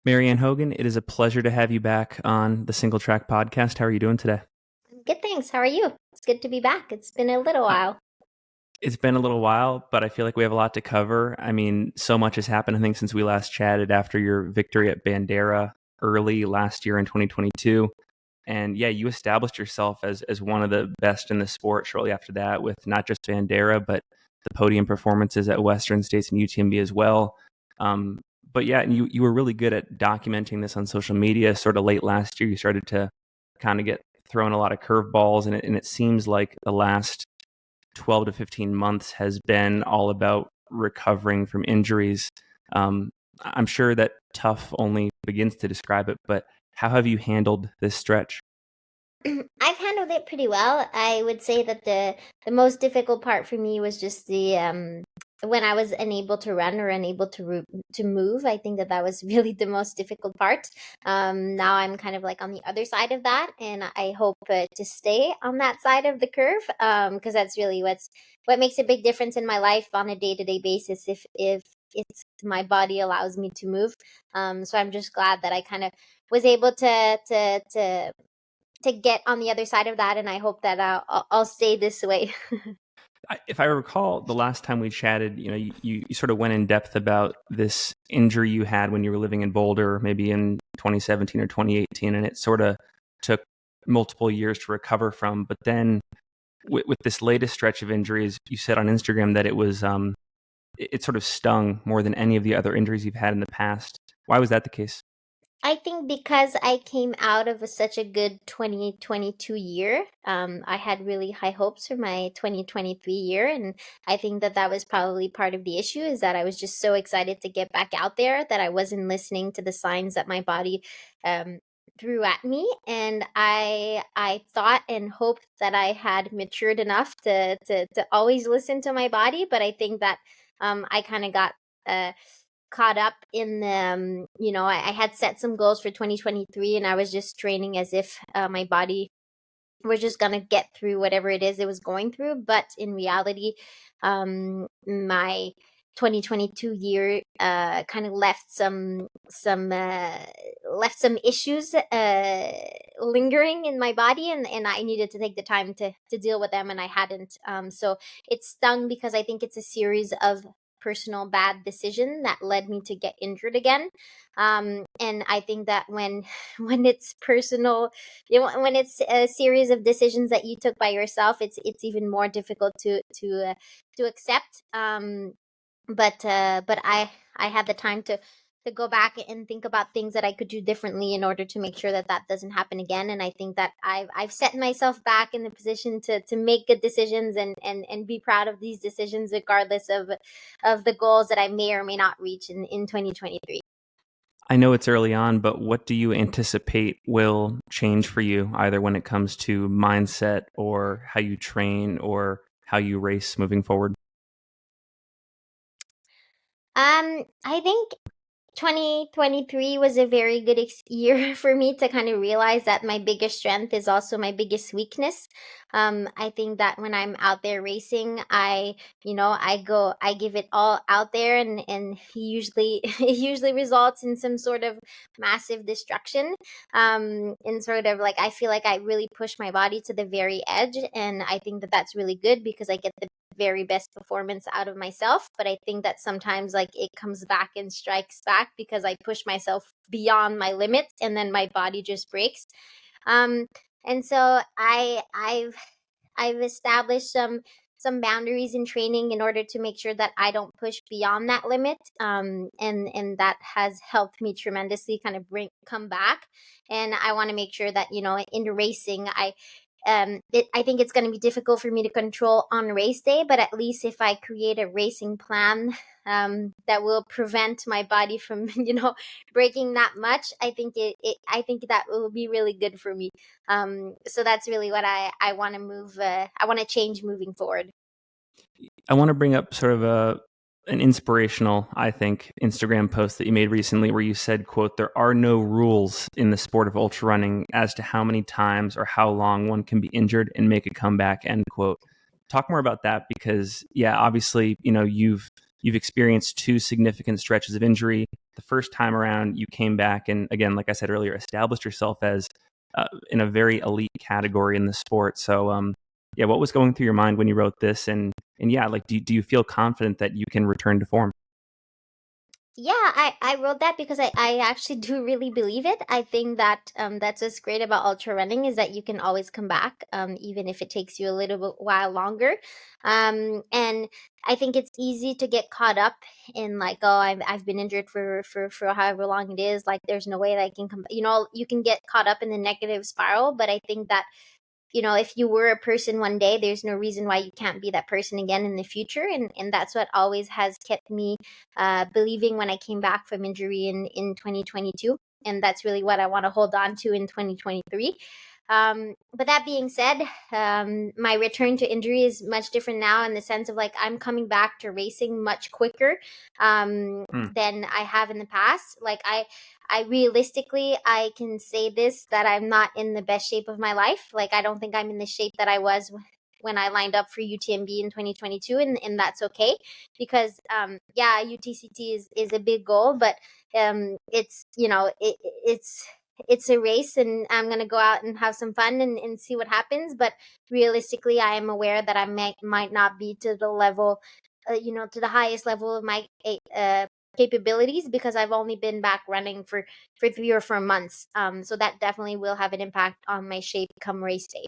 Marianne Hogan, it is a pleasure to have you back on the Singletrack podcast. How are you doing today? Good, thanks. How are you? It's good to be back. It's been a little Uh, while. It's been a little while, but I feel like we have a lot to cover. I mean, so much has happened, I think, since we last chatted after your victory at Bandera early last year in 2022. And yeah, you established yourself as one of the best in the sport shortly after that with not just Bandera, but the podium performances at Western States and UTMB as well. Um, but yeah, and you were really good at documenting this on social media. Sort of late last year, you started to kind of get thrown a lot of curveballs, and it seems like the last 12 to 15 months has been all about recovering from injuries. I'm sure that tough only begins to describe it, but how have you handled this stretch? I've handled it pretty well. I would say that the most difficult part for me was just the when I was unable to run or unable to move. I think that was really the most difficult part. Now I'm kind of like on the other side of that, and I hope to stay on that side of the curve because that's really what makes a big difference in my life on a day-to-day basis. If it's my body allows me to move, so I'm just glad that I kind of was able to get on the other side of that, and I hope that I'll stay this way. If I recall, the last time we chatted, you sort of went in depth about this injury you had when you were living in Boulder, maybe in 2017 or 2018, and it sort of took multiple years to recover from. But then with this latest stretch of injuries, you said on Instagram that it sort of stung more than any of the other injuries you've had in the past. Why was that the case? I think because I came out of such a good 2022 year, I had really high hopes for my 2023 year, and I think that was probably part of the issue is that I was just so excited to get back out there that I wasn't listening to the signs that my body um, threw at me, and I thought and hoped that I had matured enough to always listen to my body, but I think that I kind of got. Caught up in I had set some goals for 2023, and I was just training as if my body was just gonna get through whatever it is it was going through, but in reality my 2022 year kind of left some issues lingering in my body, and I needed to take the time to deal with them, and I hadn't. So it stung because I think it's a series of personal bad decision that led me to get injured again. And I think that when when it's personal, when it's a series of decisions that you took by yourself, it's even more difficult to accept. But I had the time to go back and think about things that I could do differently in order to make sure that doesn't happen again. And I think that I've set myself back in the position to make good decisions and be proud of these decisions regardless of the goals that I may or may not reach in 2023. I know it's early on, but what do you anticipate will change for you, either when it comes to mindset or how you train or how you race moving forward? I think 2023 was a very good year for me to kind of realize that my biggest strength is also my biggest weakness. I think that when I'm out there racing, I give it all out there, and usually it usually results in some sort of massive destruction. And sort of like I feel like I really push my body to the very edge, and I think that that's really good because I get the very best performance out of myself. But I think that sometimes like it comes back and strikes back because I push myself beyond my limits, and then my body just breaks. um and so I've established some boundaries in training in order to make sure that I don't push beyond that limit. And that has helped me tremendously kind of come back. And I want to make sure that in racing I think it's going to be difficult for me to control on race day, but at least if I create a racing plan that will prevent my body from breaking that much, I think that will be really good for me. So that's really what I want to move. I want to change moving forward. I want to bring up sort of an inspirational, I think, Instagram post that you made recently where you said, quote, "There are no rules in the sport of ultra running as to how many times or how long one can be injured and make a comeback," end quote. Talk more about that because, yeah, obviously, you've you've experienced two significant stretches of injury. The first time around, you came back and, again, like I said earlier, established yourself as in a very elite category in the sport. So, yeah, what was going through your mind when you wrote this? And yeah, like, do you feel confident that you can return to form? Yeah, I wrote that because I actually do really believe it. I think that that's what's great about ultra running is that you can always come back, even if it takes you a little bit while longer. And I think it's easy to get caught up in like, oh, I've been injured for however long it is. Like, there's no way that I can come. You can get caught up in the negative spiral. But I think that if you were a person one day, there's no reason why you can't be that person again in the future. And that's what always has kept me believing when I came back from injury in 2022. And that's really what I want to hold on to in 2023. But that being said, my return to injury is much different now in the sense of like I'm coming back to racing much quicker Hmm. than I have in the past. Like I realistically, I can say this that I'm not in the best shape of my life. Like, I don't think I'm in the shape that I was when I lined up for UTMB in 2022, and that's okay because, yeah, UTCT is a big goal, but it's it's a race, and I'm gonna go out and have some fun and see what happens. But realistically, I am aware that I might not be to the level, to the highest level of my capabilities because I've only been back running for 3 or 4 months. So that definitely will have an impact on my shape come race day.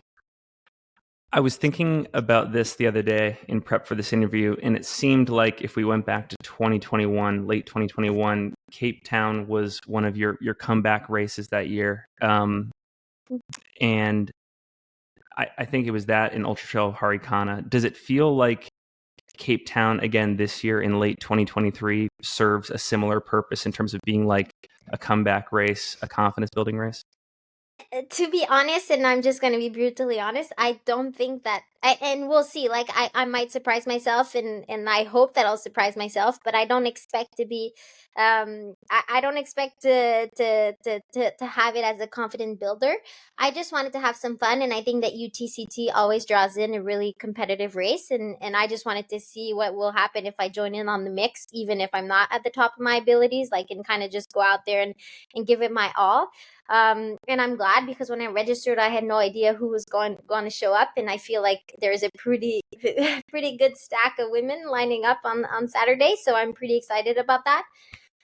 I was thinking about this the other day in prep for this interview, and it seemed like if we went back to 2021, late 2021, Cape Town was one of your comeback races that year. And I think it was that in Ultra Trail Harikana. Does it feel like Cape Town again this year in late 2023 serves a similar purpose in terms of being like a comeback race, a confidence building race? To be honest, and I'm just going to be brutally honest, I don't think that and we'll see. Like, I might surprise myself, and I hope that I'll surprise myself, but I don't expect to be I don't expect to have it as a confident builder. I just wanted to have some fun, and I think that UTCT always draws in a really competitive race, and I just wanted to see what will happen if I join in on the mix, even if I'm not at the top of my abilities, like, and kind of just go out there and give it my all. And I'm glad because when I registered, I had no idea who was going to show up, and I feel like there's a pretty pretty good stack of women lining up on Saturday, so I'm pretty excited about that.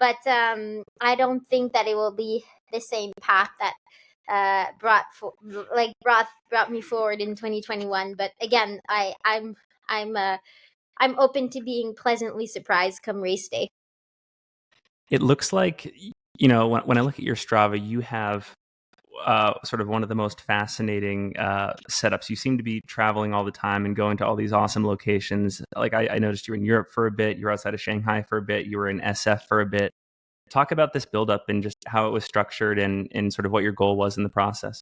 But I don't think that it will be the same path that brought me forward in 2021. But again, I'm open to being pleasantly surprised come race day. It looks like, when I look at your Strava, you have sort of one of the most fascinating setups. You seem to be traveling all the time and going to all these awesome locations. Like I noticed you were in Europe for a bit, you were outside of Shanghai for a bit, you were in SF for a bit. Talk about this buildup and just how it was structured and sort of what your goal was in the process.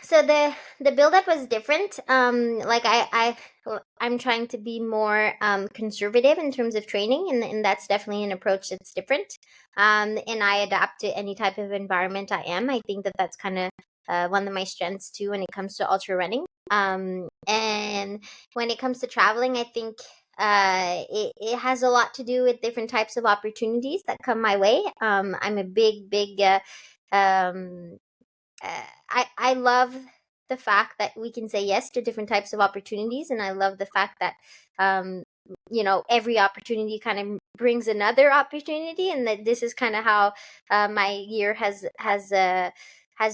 So the buildup was different. Like I'm trying to be more conservative in terms of training, and that's definitely an approach that's different. And I adapt to any type of environment I am. I think that that's kind of one of my strengths too when it comes to ultra running. And when it comes to traveling, I think it has a lot to do with different types of opportunities that come my way. I'm a big um I love the fact that we can say yes to different types of opportunities, and I love the fact that um, every opportunity kind of brings another opportunity, and that this is kind of how my year has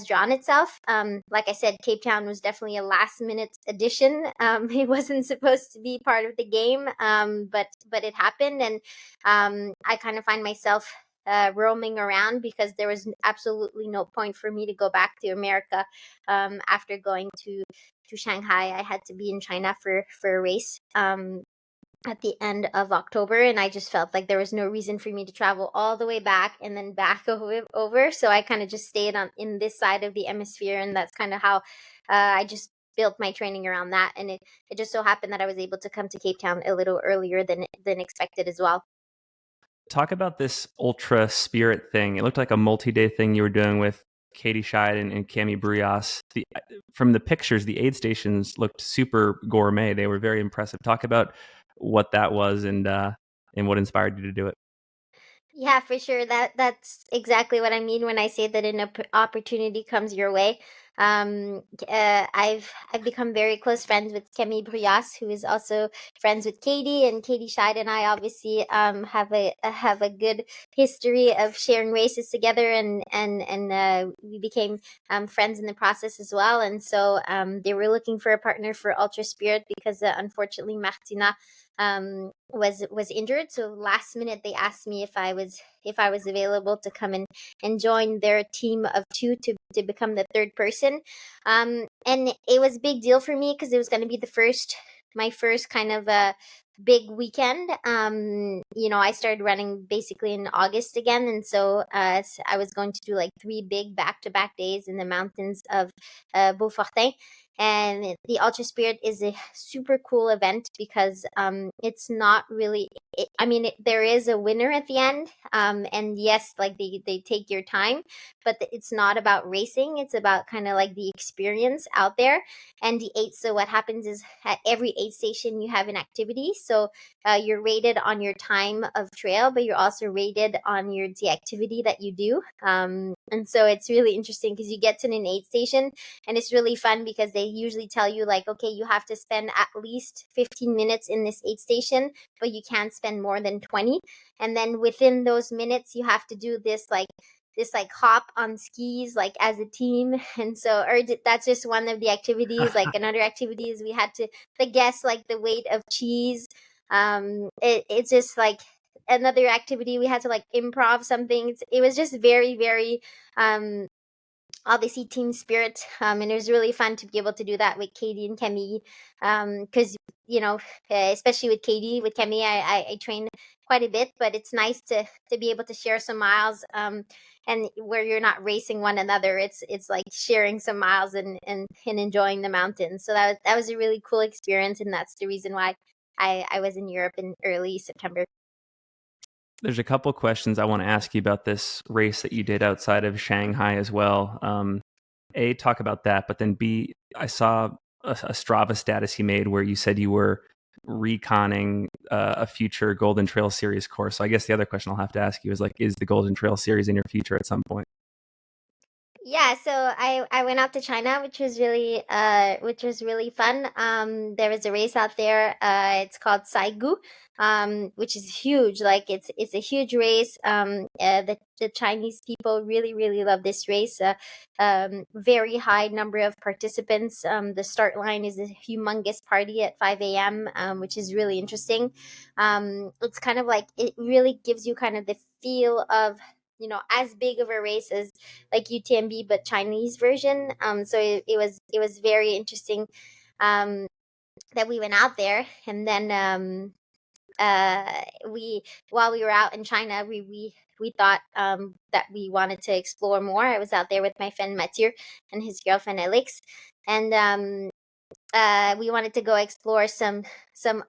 drawn itself. Like I said, Cape Town was definitely a last minute addition. It wasn't supposed to be part of the game, but it happened, and I kind of find myself roaming around because there was absolutely no point for me to go back to America after going to Shanghai. I had to be in China for a race at the end of October, and I just felt like there was no reason for me to travel all the way back and then back over. So I kind of just stayed on in this side of the hemisphere, and that's kind of how I just built my training around that. And it just so happened that I was able to come to Cape Town a little earlier than expected as well. Talk about this ultra spirit thing. It looked like a multi-day thing you were doing with Katie Scheid and Cami Brias. From the pictures, the aid stations looked super gourmet. They were very impressive. Talk about what that was and and what inspired you to do it? Yeah, for sure. That's exactly what I mean when I say that an opportunity comes your way. I've become very close friends with Camille Bruyas, who is also friends with Katie, and Katie Scheid and I obviously have a good history of sharing races together, and we became friends in the process as well. And so they were looking for a partner for Ultra Spirit because unfortunately Martina was injured. So last minute they asked me if I was available to come and join their team of two to become the third person. And it was a big deal for me because it was going to be my first kind of a big weekend. I started running basically in August again, and so I was going to do like 3 big back-to-back days in the mountains of Beaufortin. And the Ultra Spirit is a super cool event because it's not really. There is a winner at the end, and yes, like they take your time, but it's not about racing. It's about kind of like the experience out there. And the eight. So what happens is at every aid station you have an activity. So you're rated on your time of trail, but you're also rated on the activity that you do. And so it's really interesting because you get to an aid station, and it's really fun because they usually tell you like, okay, you have to spend at least 15 minutes in this aid station, but you can't spend more than 20. And then within those minutes, you have to do this hop on skis like as a team. And so that's just one of the activities. Like another activity is we had to guess like the weight of cheese. It's just like another activity we had to like improv something. It was just very, very obviously team spirit, and it was really fun to be able to do that with Katie and Camille, because especially with Katie, with Camille I train quite a bit, but it's nice to be able to share some miles, and where you're not racing one another. It's like sharing some miles and enjoying the mountains. So that was a really cool experience, and that's the reason why I was in Europe in early September. There's a couple questions I want to ask you about this race that you did outside of Shanghai as well. A, talk about that, but then B, I saw a Strava status you made where you said you were reconning a future Golden Trail Series course. So I guess the other question I'll have to ask you is like, is the Golden Trail Series in your future at some point? Yeah, so I went out to China, which was really fun. There was a race out there. It's called Saigu, which is huge. Like it's a huge race. The Chinese people really really love this race. Very high number of participants. The start line is a humongous party at 5 a.m., which is really interesting. It's kind of like it really gives you kind of the feel of as big of a race as like UTMB but Chinese version. So it was very interesting that we went out there, and then we while we were out in China, we thought that we wanted to explore more. I was out there with my friend Mathieu and his girlfriend Alex, and we wanted to go explore some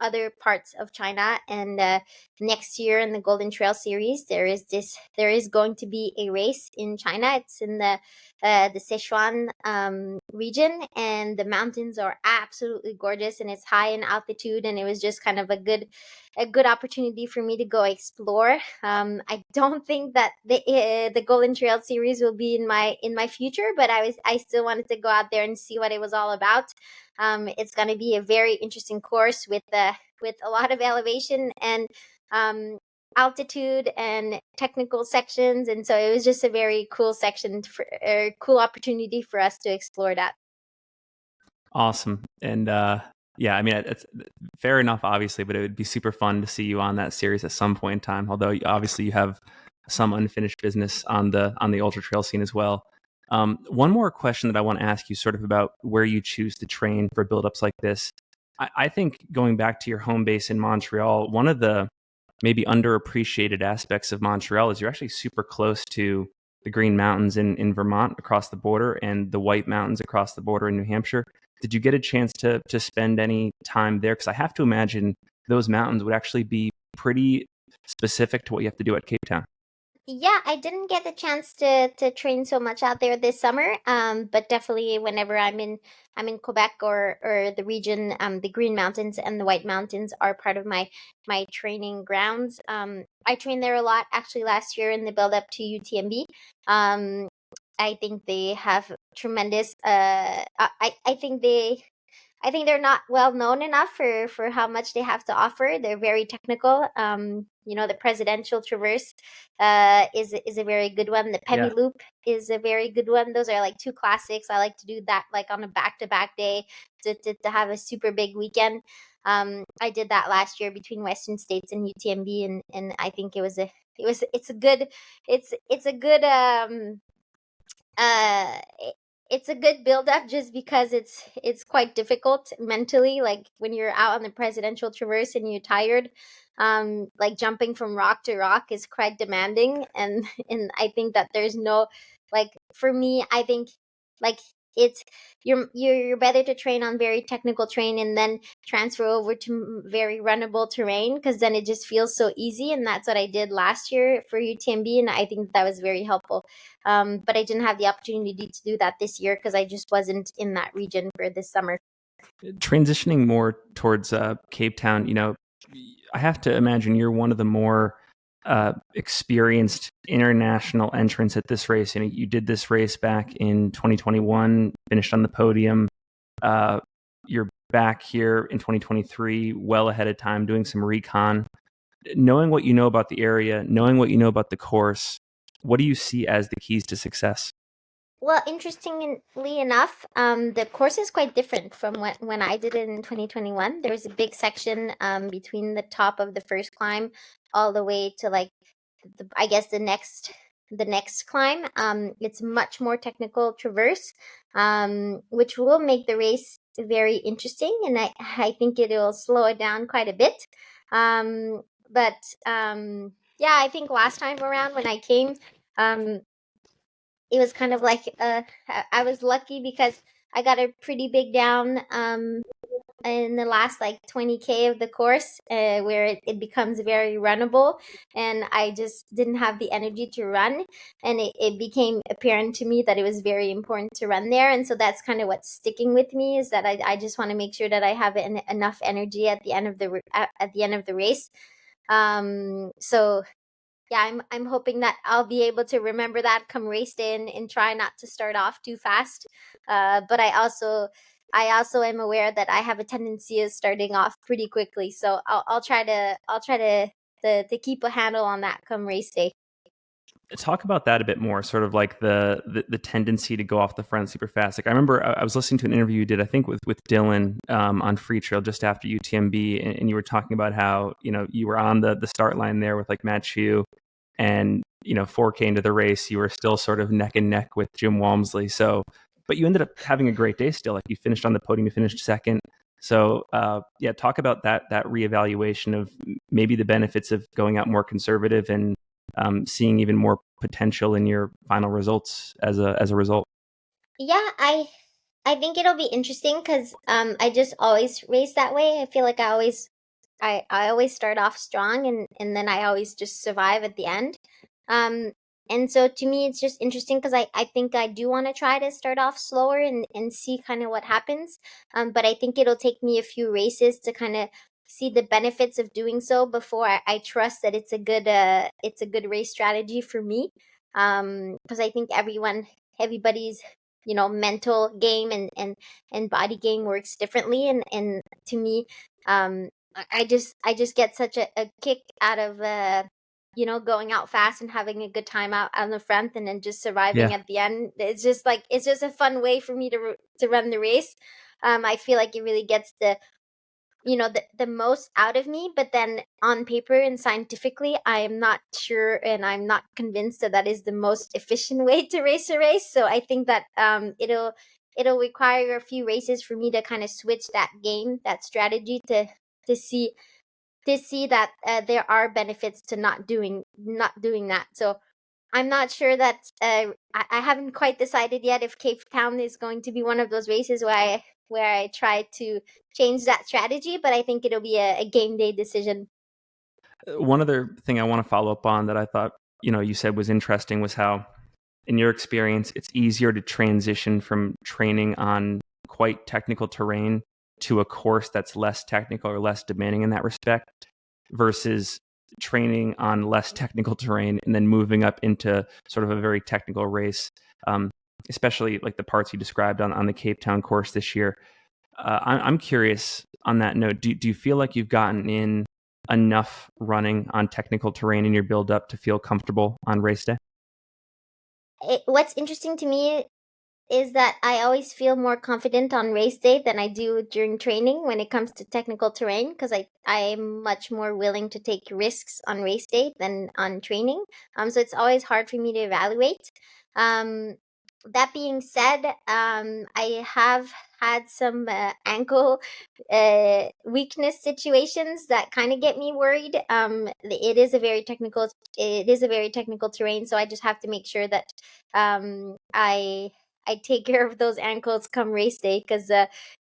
other parts of China. And next year in the Golden Trail Series, there is going to be a race in China. It's in the Sichuan region, and the mountains are absolutely gorgeous, and it's high in altitude. And it was just kind of a good opportunity for me to go explore. I don't think that the Golden Trail Series will be in my future, but I still wanted to go out there and see what it was all about. It's going to be a very interesting course with a lot of elevation and altitude and technical sections, and so it was just a very cool cool opportunity for us to explore that. Awesome. And yeah, I mean, it's fair enough, obviously, but it would be super fun to see you on that series at some point in time. Although obviously you have some unfinished business on the ultra trail scene as well. One more question that I want to ask you, sort of about where you choose to train for buildups like this. I think going back to your home base in Montreal, one of the maybe underappreciated aspects of Montreal is you're actually super close to the Green Mountains in Vermont across the border and the White Mountains across the border in New Hampshire. Did you get a chance to spend any time there? Because I have to imagine those mountains would actually be pretty specific to what you have to do at Cape Town. Yeah, I didn't get the chance to train so much out there this summer. But definitely whenever I'm in Quebec or the region, the Green Mountains and the White Mountains are part of my training grounds. I trained there a lot actually last year in the build up to UTMB. I think they have tremendous. I think they're not well known enough for how much they have to offer. They're very technical. The presidential traverse is a very good one. The Pemi Yeah. Loop is a very good one. Those are like two classics. I like to do that like on a back to back day to have a super big weekend. I did that last year between Western States and UTMB, and I think it's a good uh it's a good build up just because it's quite difficult mentally, like when you're out on the presidential traverse and you're tired. Like jumping from rock to rock is quite demanding, and I think that there's no, like, for me, I think, like, it's you're better to train on very technical terrain and then transfer over to very runnable terrain, because then it just feels so easy, and that's what I did last year for UTMB, and I think that was very helpful. But I didn't have the opportunity to do that this year because I just wasn't in that region for this summer. Transitioning more towards Cape Town, I have to imagine you're one of the more experienced international entrants at this race. You did this race back in 2021, finished on the podium. You're back here in 2023, well ahead of time, doing some recon. Knowing what you know about the area, knowing what you know about the course, what do you see as the keys to success? Well, interestingly enough, the course is quite different from when I did it in 2021. There was a big section between the top of the first climb all the way to, like, I guess the next climb. It's much more technical traverse, which will make the race very interesting, and I think it will slow it down quite a bit. But yeah, I think last time around when I came, um, it was kind of like, I was lucky because I got a pretty big down in the last like 20K of the course, where it becomes very runnable, and I just didn't have the energy to run, and it became apparent to me that it was very important to run there, and so that's kind of what's sticking with me, is that I just want to make sure that I have enough energy at the end of at the end of the race. So yeah, I'm hoping that I'll be able to remember that come race day, and try not to start off too fast. But I also am aware that I have a tendency of starting off pretty quickly, so I'll try to keep a handle on that come race day. Talk about that a bit more, sort of like the tendency to go off the front super fast. Like I remember I was listening to an interview you did, I think with Dylan on Free Trail just after UTMB, and you were talking about how you were on the start line there with like Matt Chu, and 4K into the race you were still sort of neck and neck with Jim Walmsley. So, but you ended up having a great day still. Like you finished on the podium, you finished second. So yeah, talk about that reevaluation of maybe the benefits of going out more conservative and seeing even more potential in your final results as a result. Yeah, I think it'll be interesting because I just always race that way. I feel like I always start off strong, and then I always just survive at the end. Um, and so to me, it's just interesting because I think I do want to try to start off slower and see kind of what happens. But I think it'll take me a few races to kind of see the benefits of doing so before I trust that it's a good race strategy for me. Because I think everybody's mental game and body game works differently, and to me, I just get such a kick out of going out fast and having a good time out on the front, and then just surviving Yeah. at the end. It's just a fun way for me to run the race. I feel like it really gets the most out of me, but then on paper and scientifically, I am not sure, and I'm not convinced that that is the most efficient way to race a race. So I think that it'll require a few races for me to kind of switch that strategy, to see that there are benefits to not doing that. So I'm not sure that I haven't quite decided yet if Cape Town is going to be one of those races where I try to change that strategy, but I think it'll be a game day decision. One other thing I want to follow up on that I thought you said was interesting was how, in your experience, it's easier to transition from training on quite technical terrain to a course that's less technical or less demanding in that respect versus training on less technical terrain and then moving up into sort of a very technical race, um, especially like the parts you described on the Cape Town course this year. I'm curious on that note. Do you feel like you've gotten in enough running on technical terrain in your build up to feel comfortable on race day? What's interesting to me is that I always feel more confident on race day than I do during training when it comes to technical terrain, because I'm much more willing to take risks on race day than on training. So it's always hard for me to evaluate. Um, that being said, I have had some ankle weakness situations that kind of get me worried. It is a very technical terrain, so I just have to make sure that I take care of those ankles come race day, because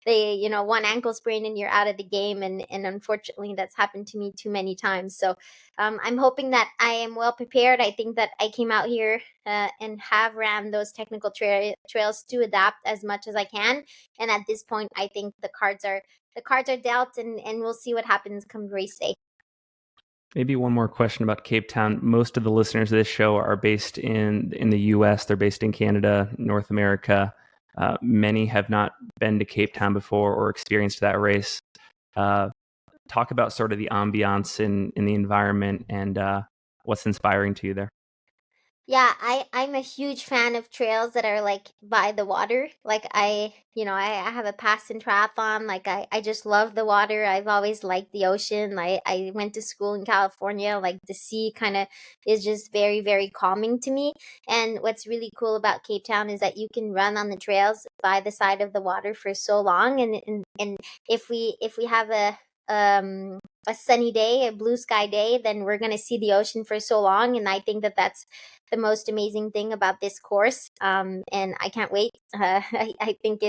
one ankle sprain and you're out of the game, and unfortunately that's happened to me too many times. So I'm hoping that I am well prepared. I think that I came out here and have ran those technical trails to adapt as much as I can. And at this point, I think the cards are dealt, and we'll see what happens come race day. Maybe one more question about Cape Town. Most of the listeners of this show are based in the U.S. They're based in Canada, North America. Many have not been to Cape Town before or experienced that race. Uh, Talk about sort of the ambiance in the environment and what's inspiring to you there. Yeah, I'm a huge fan of trails that are like by the water. Like I have a past in triathlon. Like I just love the water. I've always liked the ocean. I went to school in California. Like the sea kind of is just very, very calming to me. And what's really cool about Cape Town is that you can run on the trails by the side of the water for so long. And if we have a sunny day, a blue sky day, then we're going to see the ocean for so long. And I think that that's the most amazing thing about this course. And I can't wait. I think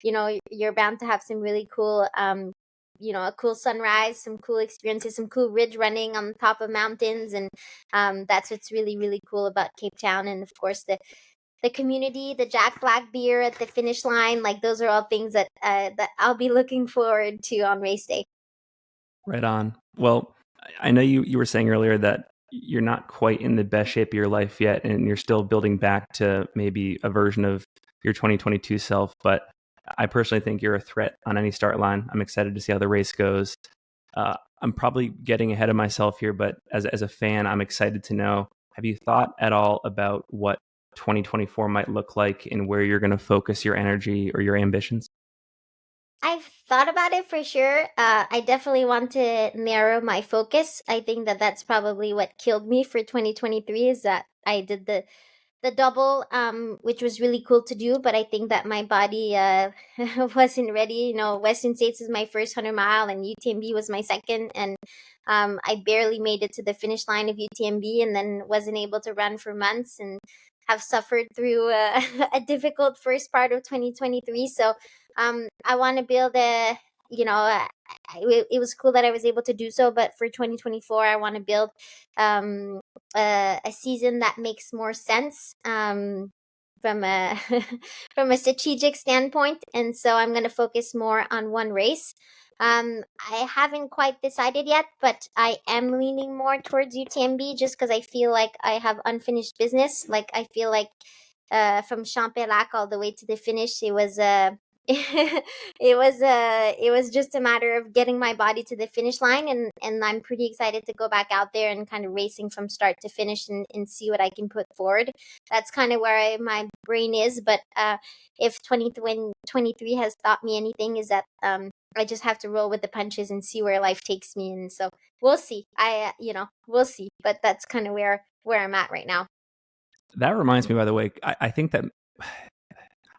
you're bound to have some really cool, a cool sunrise, some cool experiences, some cool ridge running on top of mountains. And that's what's really, really cool about Cape Town. And of course, the community, the Jack Black beer at the finish line, like those are all things that I'll be looking forward to on race day. Right on. Well, I know you were saying earlier that you're not quite in the best shape of your life yet, and you're still building back to maybe a version of your 2022 self. But I personally think you're a threat on any start line. I'm excited to see how the race goes. I'm probably getting ahead of myself here, but as a fan, I'm excited to know, have you thought at all about what 2024 might look like and where you're going to focus your energy or your ambitions? I've thought about it for sure. I definitely want to narrow my focus. I think that that's probably what killed me for 2023, is that I did the double, which was really cool to do, but I think that my body wasn't ready. Western States is my first 100 mile, and UTMB was my second, and I barely made it to the finish line of UTMB, and then wasn't able to run for months, and have suffered through a difficult first part of 2023. So I want to build it was cool that I was able to do so, but for 2024, I want to build um, a season that makes more sense from a from a strategic standpoint, and so I'm going to focus more on one race. I haven't quite decided yet, but I am leaning more towards UTMB, just because I feel like I have unfinished business. Like I feel like from Champelac all the way to the finish, it was it was just a matter of getting my body to the finish line, and I'm pretty excited to go back out there and kind of racing from start to finish, and see what I can put forward. That's kind of where my brain is. But if 2023 has taught me anything, is that I just have to roll with the punches and see where life takes me. And so we'll see. We'll see. But that's kind of where I'm at right now. That reminds me, by the way, I think that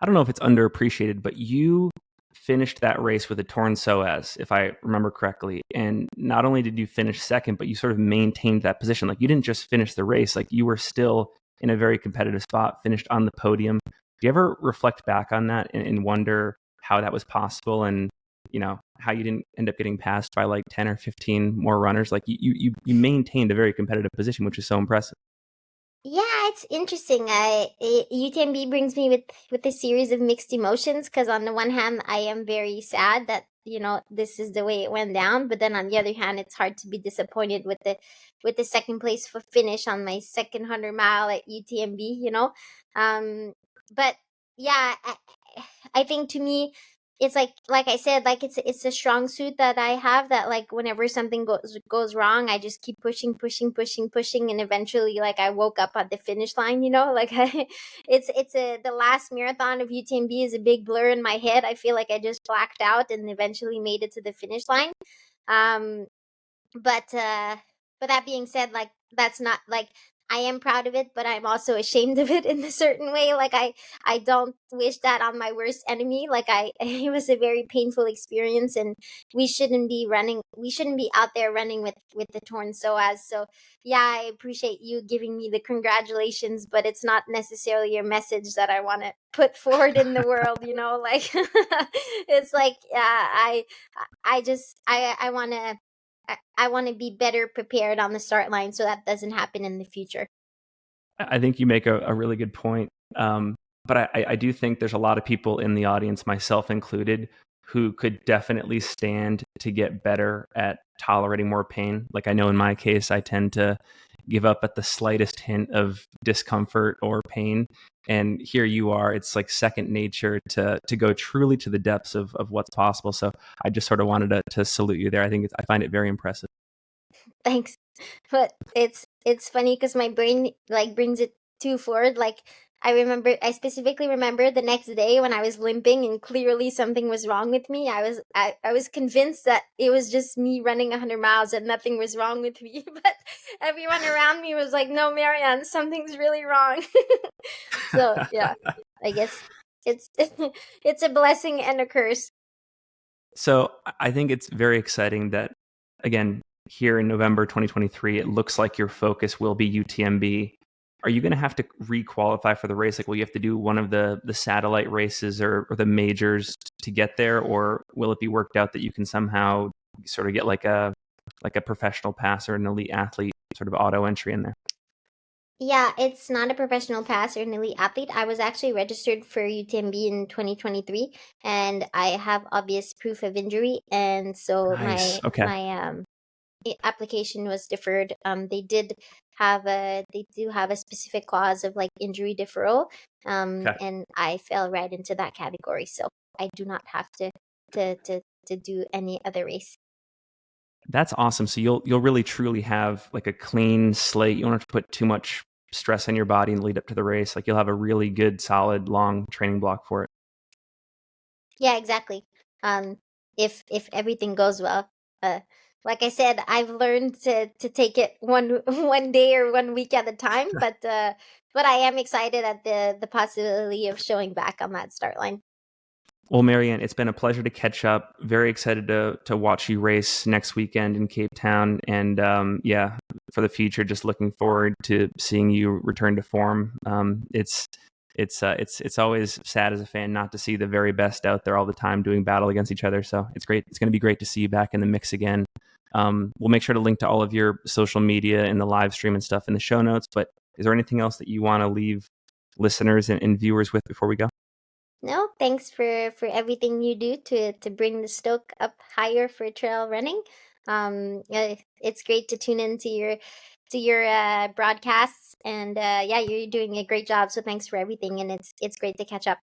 I don't know if it's underappreciated, but you finished that race with a torn psoas, if I remember correctly. And not only did you finish second, but you sort of maintained that position. Like you didn't just finish the race, like you were still in a very competitive spot, finished on the podium. Do you ever reflect back on that and wonder how that was possible, and how you didn't end up getting passed by like 10 or 15 more runners? Like you maintained a very competitive position, which is so impressive. Yeah, it's interesting. UTMB brings me with a series of mixed emotions because on the one hand, I am very sad that this is the way it went down, but then on the other hand, it's hard to be disappointed with the second place for finish on my second 100 mile at UTMB. But yeah, I think to me, it's like I said, like it's a strong suit that I have, that like whenever something goes wrong, I just keep pushing, pushing, pushing, pushing, and eventually like I woke up at the finish line. Like the last marathon of UTMB is a big blur in my head. I feel like I just blacked out and eventually made it to the finish line. Um, but that being said, like that's not like, I am proud of it, but I'm also ashamed of it in a certain way. Like I don't wish that on my worst enemy. Like it was a very painful experience, and we shouldn't be out there running with the torn psoas. So yeah, I appreciate you giving me the congratulations, but it's not necessarily a message that I want to put forward in the world. Like it's like, I just I want to, I want to be better prepared on the start line so that doesn't happen in the future. I think you make a really good point. But I do think there's a lot of people in the audience, myself included, who could definitely stand to get better at tolerating more pain. Like I know in my case, I tend to give up at the slightest hint of discomfort or pain. And here you are, it's like second nature to go truly to the depths of what's possible. So I just sort of wanted to salute you there. I find it very impressive. Thanks. But it's funny because my brain like brings it too forward. Like I specifically remember the next day when I was limping and clearly something was wrong with me. I was convinced that it was just me running 100 miles, and nothing was wrong with me. But everyone around me was like, "No, Marianne, something's really wrong." So yeah, I guess it's it's a blessing and a curse. So I think it's very exciting that, again, here in November 2023, it looks like your focus will be UTMB. Are you going to have to re-qualify for the race? Like, will you have to do one of the satellite races or the majors to get there, or will it be worked out that you can somehow sort of get like a professional pass or an elite athlete sort of auto entry in there? Yeah, it's not a professional pass or an elite athlete. I was actually registered for UTMB in 2023, and I have obvious proof of injury, and so Nice. Okay. my application was deferred. They do have a specific clause of like injury deferral, Okay. and I fell right into that category, so I do not have to to to do any other race. That's awesome. So you'll really truly have like a clean slate. You don't have to put too much stress on your body and lead up to the race. Like you'll have a really good, solid, long training block for it. Yeah, exactly. Um, if everything goes well, uh, like I said, I've learned to take it one one day or one week at a time. But I am excited at the possibility of showing back on that start line. Well, Marianne, it's been a pleasure to catch up. Very excited to watch you race next weekend in Cape Town, and yeah, for the future, just looking forward to seeing you return to form. It's always sad as a fan not to see the very best out there all the time doing battle against each other. So it's great. It's going to be great to see you back in the mix again. We'll make sure to link to all of your social media and the live stream and stuff in the show notes. But is there anything else that you want to leave listeners and viewers with before we go? No, thanks for everything you do to bring the stoke up higher for trail running. It's great to tune into your broadcasts, and yeah, you're doing a great job. So thanks for everything, and it's great to catch up.